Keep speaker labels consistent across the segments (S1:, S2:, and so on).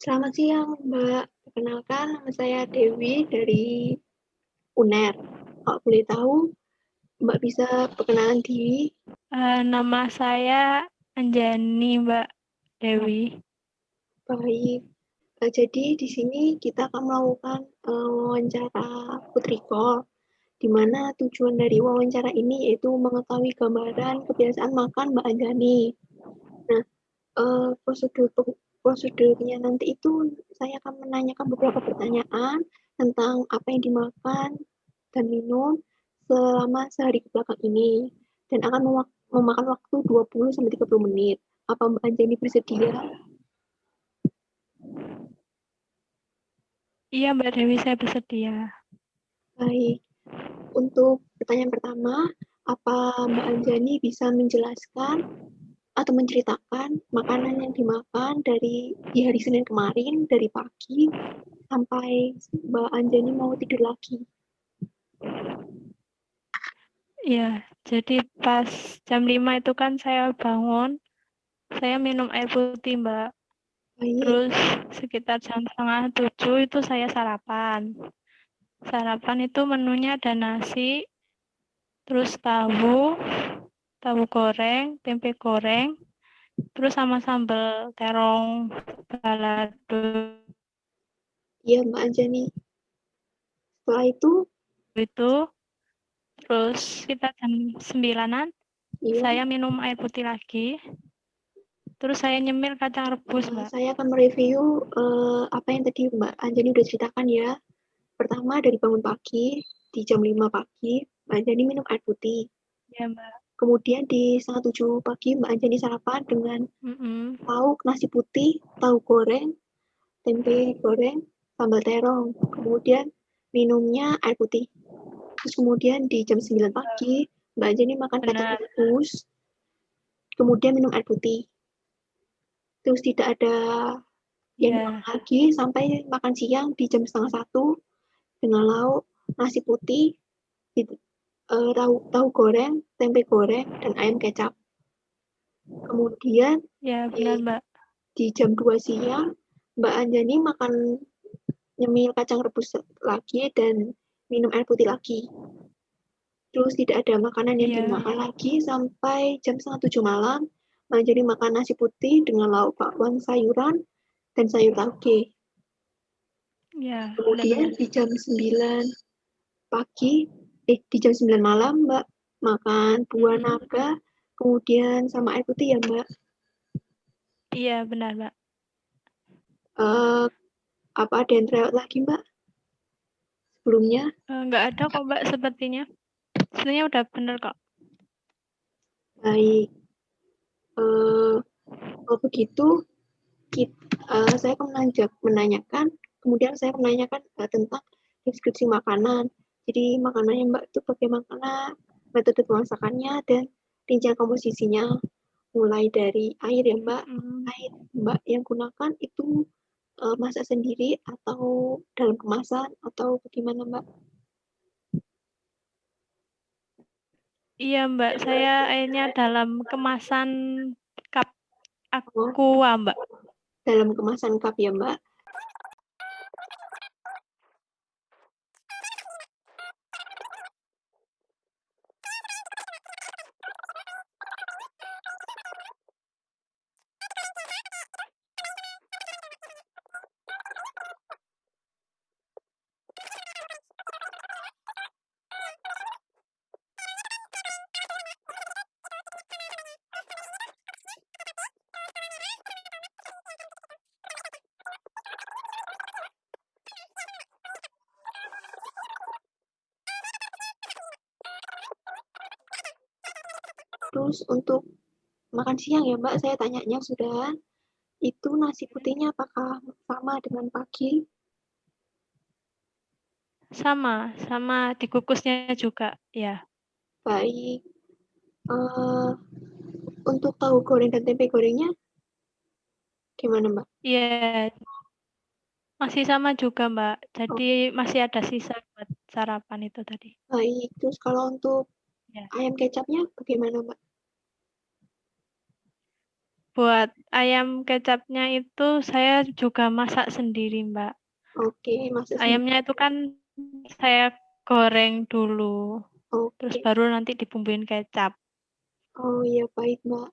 S1: Selamat siang, Mbak. Perkenalkan, nama saya Dewi dari UNER. Kalau boleh tahu, Mbak bisa perkenalan diri?
S2: Nama saya Anjani, Mbak Dewi.
S1: Baik. Jadi di sini kita akan melakukan wawancara Putri Call, di mana tujuan dari wawancara ini yaitu mengetahui gambaran kebiasaan makan Mbak Anjani. Nah, prosedurnya nanti itu saya akan menanyakan beberapa pertanyaan tentang apa yang dimakan dan minum selama sehari ke belakang ini dan akan memakan waktu 20 sampai 30 menit. Apa Mbak Anjani bersedia?
S2: Iya, Mbak Dewi, saya bersedia.
S1: Baik. Untuk pertanyaan pertama, apa Mbak Anjani bisa menjelaskan atau menceritakan makanan yang dimakan di hari Senin kemarin dari pagi sampai Mbak Anjani mau tidur lagi?
S2: Iya, jadi pas jam 5 itu kan saya bangun, saya minum air putih, Mbak.
S1: Baik.
S2: Terus sekitar jam setengah 7 itu saya sarapan. Sarapan itu menunya ada nasi, terus tahu goreng, tempe goreng, terus sama sambal terong balado
S1: Iya, Mbak Anjani. Setelah itu,
S2: itu. Terus kita jam 9-an,
S1: iya,
S2: saya minum air putih lagi. Terus saya nyemil kacang rebus, Mbak.
S1: saya akan mereview apa yang tadi Mbak Anjani udah ceritakan ya. Pertama, dari bangun pagi, di jam 5 pagi, Mbak Anjani minum air putih.
S2: Ya, Mbak.
S1: Kemudian di setengah 7 pagi, Mbak Anjani sarapan dengan
S2: Mm-mm.
S1: lauk nasi putih, tahu goreng, tempe goreng, sambal terong. Kemudian minumnya air putih. Terus kemudian di jam 9 pagi, Mbak Anjani makan kacang
S2: Benar.
S1: rebus, kemudian minum air putih. Terus tidak ada yang
S2: Ya,
S1: dimakan lagi sampai makan siang di jam setengah 1 dengan lauk nasi putih, tahu goreng, tempe goreng, dan ayam kecap. Kemudian
S2: ya
S1: di,
S2: benar, Mbak.
S1: di jam 2 siang, Mbak Anjani makan nyemil kacang rebus lagi dan minum air putih lagi. Terus tidak ada makanan yang
S2: Iya,
S1: dimakan lagi sampai jam setengah 7 malam. Mbak Anjani makan nasi putih dengan lauk bakwan sayuran dan sayur tauge.
S2: ya
S1: Kemudian
S2: benar-benar.
S1: di jam 9 pagi, di jam 9 malam, Mbak, makan buah
S2: Mm-mm.
S1: naga, kemudian sama air putih ya, Mbak.
S2: Iya, benar, Mbak.
S1: Eh, apa ada yang terlewat lagi, Mbak, sebelumnya?
S2: Nggak ada kok, Mbak, sepertinya. Sebenarnya udah benar kok.
S1: Baik. Eh, kalau begitu, saya akan menanyakan, kemudian saya menanyakan tentang deskripsi makanan. Jadi makanannya Mbak itu bagaimana metode pemasakannya dan rincian komposisinya. Mulai dari air ya Mbak,
S2: Mm.
S1: air Mbak yang gunakan itu masak sendiri atau dalam kemasan atau bagaimana Mbak?
S2: Iya, Mbak. Saya airnya dalam kemasan cup
S1: Oh,
S2: aqua, Mbak.
S1: dalam kemasan cup ya Mbak. Terus untuk makan siang ya Mbak, saya tanyanya sudah. Itu nasi putihnya apakah sama dengan pagi?
S2: Sama dikukusnya juga, ya.
S1: Baik. Eh, untuk tahu goreng dan tempe gorengnya gimana Mbak?
S2: Iya, masih sama juga, Mbak.
S1: Oh,
S2: Jadi masih ada sisa buat sarapan itu tadi.
S1: baik. Terus kalau untuk
S2: Ya.
S1: ayam kecapnya bagaimana Mbak?
S2: buat ayam kecapnya itu saya juga masak sendiri, Mbak.
S1: Oke, masak sendiri.
S2: Ayamnya itu kan saya goreng dulu, terus
S1: Oke.
S2: baru nanti dibumbuin kecap.
S1: Oh iya, baik, Mbak.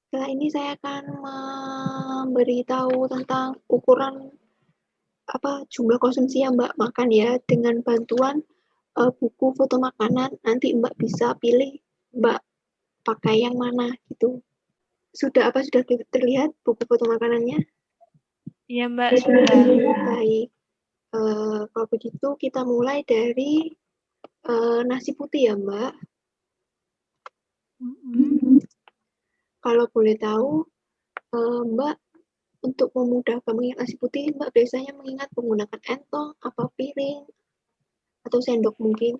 S1: Setelah ini saya akan memberitahu tentang ukuran jumlah konsumsi yang Mbak makan ya dengan bantuan buku foto makanan. Nanti Mbak bisa pilih Mbak pakai yang mana gitu. Sudah terlihat buku foto makanannya?
S2: Iya, Mbak, sudah.
S1: Baik. Kalau begitu kita mulai dari nasi putih ya Mbak. Kalau boleh tahu Mbak, untuk memudahkan mengingat nasi putih, Mbak biasanya mengingat menggunakan entong, apa piring, atau sendok mungkin?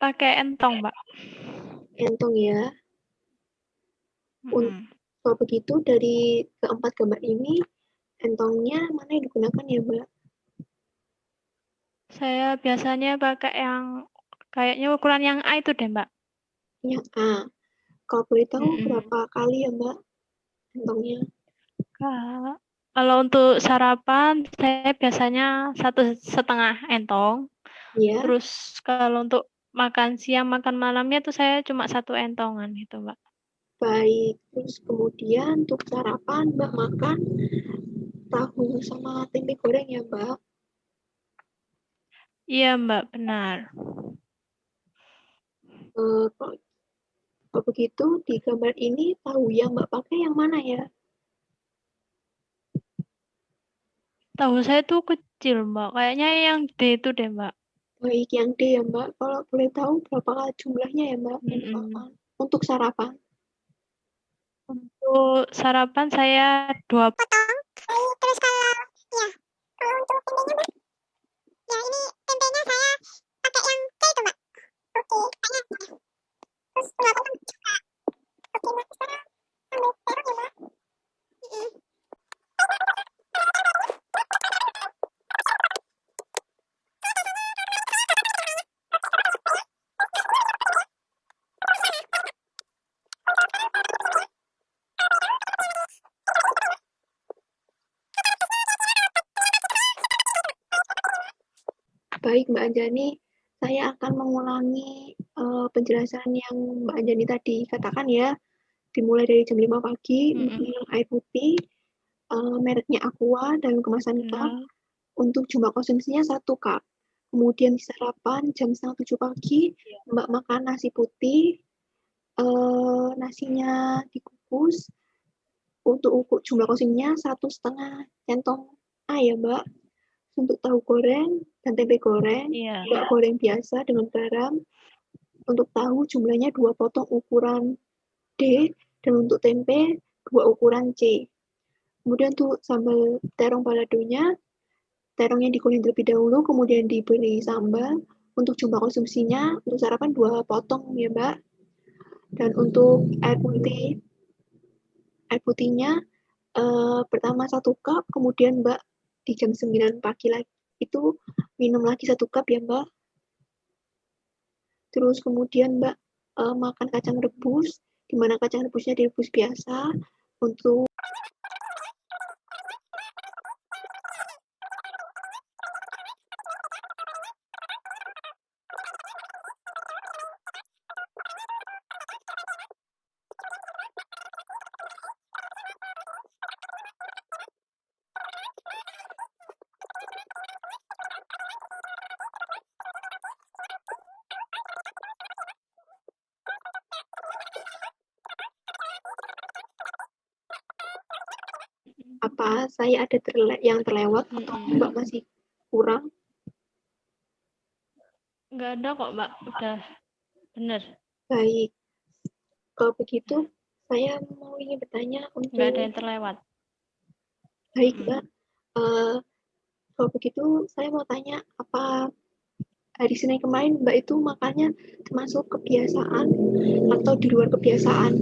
S2: Pakai entong, Mbak.
S1: Entong ya.
S2: Mm-mm.
S1: Kalau begitu dari keempat gambar ini, entongnya mana yang digunakan ya Mbak?
S2: Saya biasanya pakai yang kayaknya ukuran yang A itu deh, Mbak.
S1: Yang A. Kalau boleh tahu
S2: Mm-mm.
S1: berapa kali ya Mbak entongnya?
S2: Kalau untuk sarapan, saya biasanya 1,5 entong.
S1: Ya,
S2: Terus kalau untuk makan siang, makan malamnya tuh saya cuma 1 entongan gitu, Mbak.
S1: baik. Terus kemudian untuk sarapan Mbak makan tahu sama tempe goreng ya Mbak?
S2: Iya, Mbak, benar.
S1: Kalau kalau begitu di gambar ini tahu yang Mbak pakai yang mana ya?
S2: Tahu saya tuh kecil, Mbak. Kayaknya yang D itu deh, Mbak.
S1: Baik yang D ya Mbak. Kalau boleh tahu berapa jumlahnya ya Mbak untuk
S2: Mm-mm.
S1: makan? Untuk sarapan?
S2: Untuk sarapan saya 2 potong.
S3: Terus kalau ya kalau untuk tempenya Mbak, ya ini tempenya saya pakai yang C itu Mbak. Oke, kayaknya ya. Terus 2 potong juga. Oke Mbak, sekarang ambil terong ya Mbak. Mm-mm.
S1: Baik Mbak Anjani, saya akan mengulangi penjelasan yang Mbak Anjani tadi katakan ya. Dimulai dari jam 5 pagi,
S2: Mm-mm.
S1: minum air putih, mereknya Aqua dalam kemasan cup.
S2: Benar.
S1: Untuk jumlah konsumsinya 1 cup. Kemudian di sarapan jam setengah 7 pagi, Mbak makan nasi putih, nasinya dikukus. Untuk jumlah konsumsinya 1,5 centong ya Mbak. Untuk tahu goreng dan tempe goreng,
S2: Iya.
S1: Mbak goreng biasa dengan garam. Untuk tahu jumlahnya 2 potong ukuran D, dan untuk tempe 2 ukuran C. Kemudian untuk sambal terong baladonya, terongnya digoreng terlebih dahulu, kemudian diberi sambal. Untuk jumlah konsumsinya, untuk sarapan 2 potong ya Mbak. Dan untuk air putihnya pertama 1 cup, kemudian Mbak di jam 9 pagi lagi itu minum lagi 1 cup ya Mbak. Terus kemudian Mbak makan kacang rebus, di mana kacang rebusnya direbus biasa. Untuk Apa saya ada yang terlewat atau Mbak masih kurang?
S2: Nggak ada kok, Mbak. Udah bener.
S1: Baik. Kalau begitu, saya ingin bertanya
S2: Nggak ada
S1: untuk...
S2: yang terlewat.
S1: Baik, Mbak. Kalau begitu, saya mau tanya, apa hari Senin kemarin Mbak itu makannya termasuk kebiasaan atau di luar kebiasaan?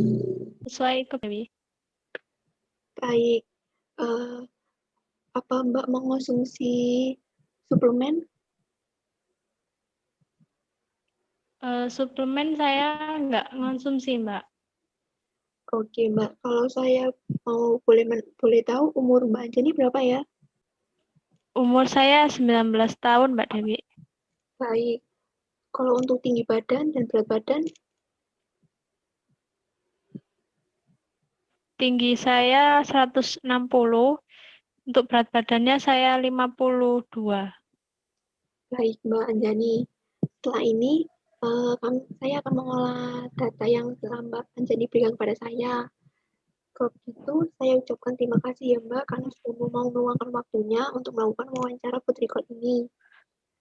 S2: Sesuai ke Dewi.
S1: Baik. Apa Mbak mengonsumsi suplemen?
S2: Suplemen saya nggak konsumsi, Mbak.
S1: Oke, Mbak. Kalau saya mau boleh tahu umur Mbak Anjani berapa ya?
S2: Umur saya 19 tahun, Mbak Dewi.
S1: Baik. Kalau untuk tinggi badan dan berat badan?
S2: Tinggi saya 160, untuk berat badannya saya 52.
S1: Baik, Mbak Anjani. Setelah ini, saya akan mengolah data yang telah Mbak Anjani berikan kepada saya. Kalau begitu, saya ucapkan terima kasih ya Mbak, karena sudah mau meluangkan waktunya untuk melakukan wawancara Putri Call ini.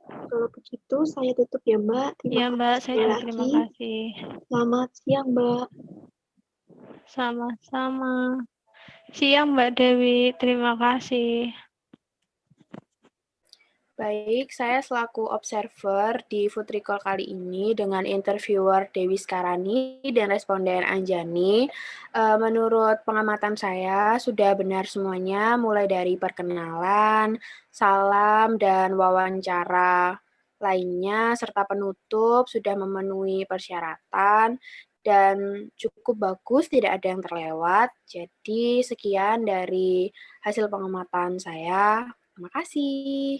S1: Kalau begitu, saya tutup ya Mbak.
S2: Iya, Mbak. Saya juga terima kasih.
S1: Selamat siang, Mbak.
S2: Sama-sama. Siang, Mbak Dewi. Terima kasih.
S4: Baik, saya selaku observer di Food Recall kali ini dengan interviewer Dewi Skarani dan responden Anjani. Menurut pengamatan saya, sudah benar semuanya, mulai dari perkenalan, salam, dan wawancara lainnya, serta penutup sudah memenuhi persyaratan, dan cukup bagus, tidak ada yang terlewat. Jadi, sekian dari hasil pengamatan saya. Terima kasih.